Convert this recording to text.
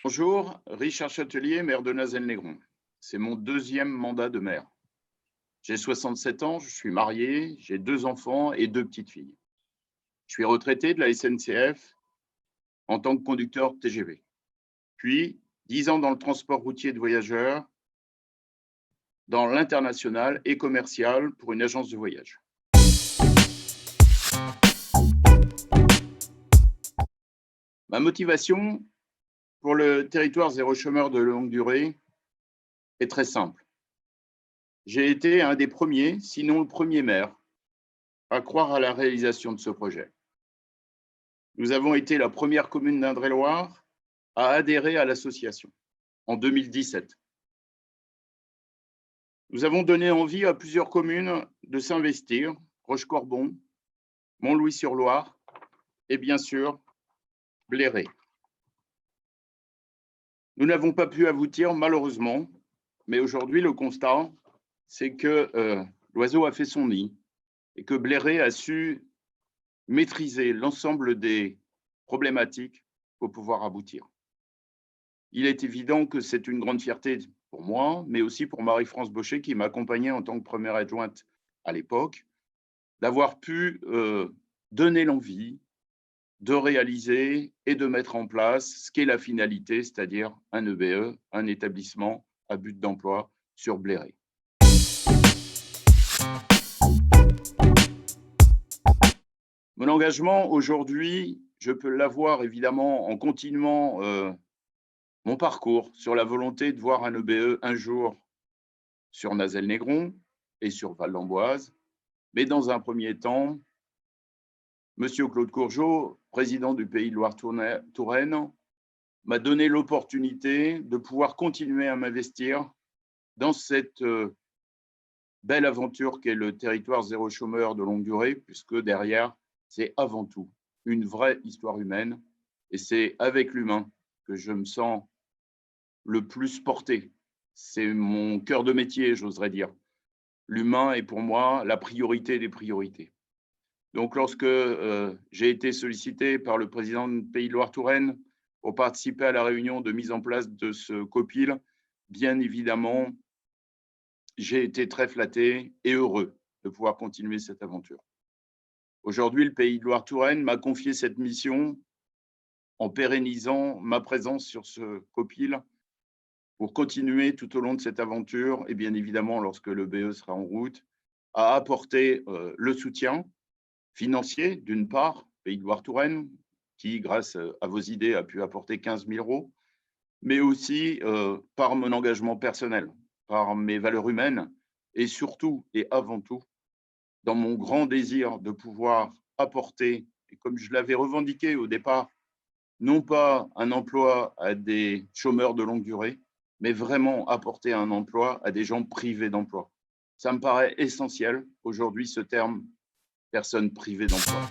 Bonjour, Richard Chatelier, maire de Nazelles-Négron. C'est mon deuxième mandat de maire. J'ai 67 ans, je suis marié, j'ai 2 enfants et 2 petites filles. Je suis retraité de la SNCF en tant que conducteur TGV. Puis, 10 ans dans le transport routier de voyageurs, dans l'international et commercial pour une agence de voyage. Ma motivation pour le territoire zéro chômeur de longue durée est très simple. J'ai été un des premiers, sinon le premier maire, à croire à la réalisation de ce projet. Nous avons été la première commune d'Indre-et-Loire à adhérer à l'association en 2017. Nous avons donné envie à plusieurs communes de s'investir, Rochecorbon, Montlouis-sur-Loire et bien sûr Bléré. Nous n'avons pas pu aboutir malheureusement, mais aujourd'hui le constat, c'est que l'oiseau a fait son nid et que Bléré a su maîtriser l'ensemble des problématiques pour pouvoir aboutir. Il est évident que c'est une grande fierté pour moi, mais aussi pour Marie-France Baucher, qui m'accompagnait en tant que première adjointe à l'époque, d'avoir pu donner l'envie de réaliser et de mettre en place ce qu'est la finalité, c'est-à-dire un EBE, un établissement à but d'emploi sur Bléré. Mon engagement aujourd'hui, je peux l'avoir évidemment en continuant mon parcours sur la volonté de voir un EBE un jour sur Nazelles-Négron et sur Val d'Amboise. Mais dans un premier temps, Monsieur Claude Courgeot, président du Pays de Loire-Touraine, m'a donné l'opportunité de pouvoir continuer à m'investir dans cette belle aventure qu'est le territoire zéro chômeur de longue durée, puisque derrière, c'est avant tout une vraie histoire humaine. Et c'est avec l'humain que je me sens le plus porté. C'est mon cœur de métier, j'oserais dire. L'humain est pour moi la priorité des priorités. Donc, lorsque j'ai été sollicité par le président du Pays de Loire-Touraine pour participer à la réunion de mise en place de ce COPIL, bien évidemment, j'ai été très flatté et heureux de pouvoir continuer cette aventure. Aujourd'hui, le Pays de Loire-Touraine m'a confié cette mission en pérennisant ma présence sur ce COPIL pour continuer tout au long de cette aventure et bien évidemment, lorsque le BE sera en route, à apporter le soutien financier, d'une part, Pays de Loire-Touraine, qui, grâce à vos idées, a pu apporter 15 000 €, mais aussi par mon engagement personnel, par mes valeurs humaines et surtout et avant tout, dans mon grand désir de pouvoir apporter, et comme je l'avais revendiqué au départ, non pas un emploi à des chômeurs de longue durée, mais vraiment apporter un emploi à des gens privés d'emploi. Ça me paraît essentiel aujourd'hui, ce terme, personne privée d'emploi.